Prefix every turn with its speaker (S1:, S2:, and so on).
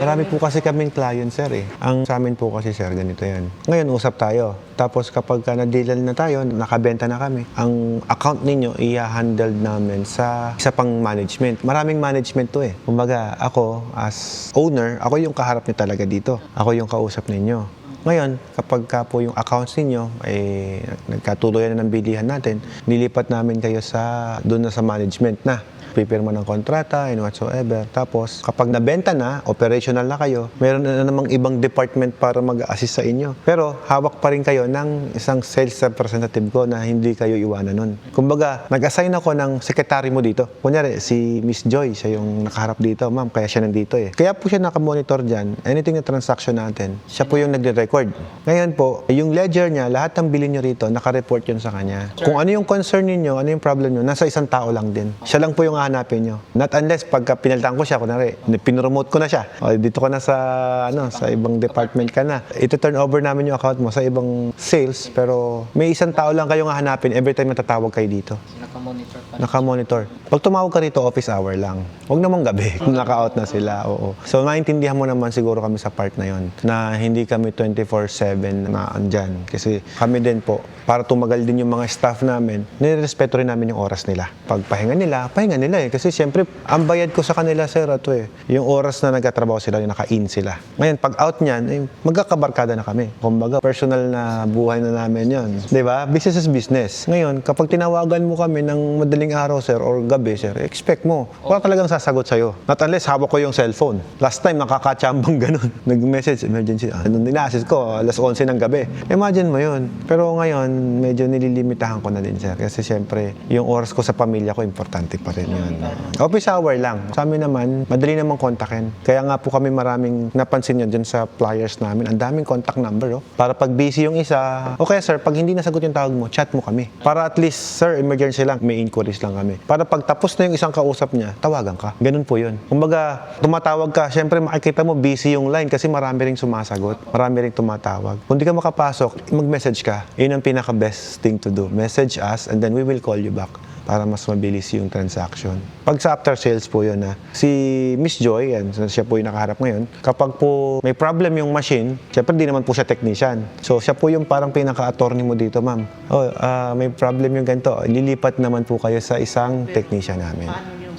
S1: Marami po kasi kaming client, sir eh. Ang sa amin po kasi, sir, ganito yan. Ngayon, usap tayo. Tapos kapag na-deal na tayo, nakabenta na kami, ang account ninyo i-handle namin sa isa pang management. Maraming management to eh. Kumbaga, ako as owner, ako yung kaharap niyo talaga dito. Ako yung kausap ninyo. Ngayon, kapag ka po yung accounts ninyo ay nagkatuloy na ng bilihan natin, nilipat namin kayo doon na sa management na. Pipirma ng kontrata and whatsoever. Tapos, kapag nabenta na, operational na kayo, meron na namang ibang department para mag-assist sa inyo. Pero, hawak pa rin kayo ng isang sales representative ko na hindi kayo iwanan nun. Kumbaga, nag-assign ako ng secretary mo dito. Kunyari, si Miss Joy, siya yung nakaharap dito. Ma'am, kaya siya nandito eh. Kaya po siya nakamonitor dyan. Anything na transaction natin, siya po yung nagre-record. Ngayon po, yung ledger niya, lahat ng bilhin nyo rito, naka-report yun sa kanya. Kung ano yung concern ninyo, ano yung problem nyo, nasa isang tao lang din. Siya lang po yung hanapin nyo. Not unless pagka pinalitan ko siya, kunwari, pinromote ko na siya. O, dito ka na sa ibang department ka na. Ito-turn over namin yung account mo sa ibang sales, pero may isang tao lang kayong hanapin every time natatawag kayo dito.
S2: Naka-monitor pa.
S1: Naka-monitor. Pag tumawag ka rito, office hour lang. Huwag namang gabi kung naka-out na sila. Oo. So, maintindihan mo naman siguro kami sa part na yon na hindi kami 24/7 na andyan. Kasi kami din po, para tumagal din yung mga staff namin, nirespeto rin namin yung oras nila. Pag pahinga nila eh. Kasi siyempre, ang bayad ko sa kanila, sir, ato eh. Yung oras na nagkatrabaho sila, yung naka-in sila. Ngayon, pag out niyan, eh, magkakabarkada na kami. Kumbaga, personal na buhay na namin yon. Diba? Business is business. Ngayon, kapag tinawagan mo kami ng madaling araw, sir, or gabi, sir, expect mo. Wala talagang sasagot sa'yo. Not unless hawak ko yung cellphone. Last time, nakakatsambang ganun. Nag-message, emergency. Nung dina-assist ko, alas 11 ng gabi. Imagine mo yun. Pero ngayon, medyo nililimitahan ko na din, sir. Kasi siyempre, yung oras ko sa pamilya ko, importante pa rin yun. Office hour lang. Sa amin naman, madali namang kontakin. Kaya nga po kami maraming napansin nyo dyan sa flyers namin. Ang daming contact number, oh. Para pag busy yung isa, okay sir, pag hindi nasagot yung tawag mo, chat mo kami. Para at least, sir, emergency lang, may inquiries lang kami. Para pag tapos na yung isang kausap niya, tawagan ka. Ganun po yun. Kumbaga, tumatawag ka, syempre makikita mo busy yung line kasi marami ring sumasagot. Marami ring tumatawag. Kung di ka makapasok, mag-message ka. Yun ang pinaka-best thing to do. Message us and then we will call you back para mas mabilis yung transaction. Pag sa after sales po yun si Miss Joy, yan, siya po yung nakaharap ngayon, kapag po may problem yung machine, syempre di naman po siya technician. So siya po yung parang pinaka-attorney mo dito, ma'am. May problem yung ganito, lilipat naman po kayo sa isang technician namin.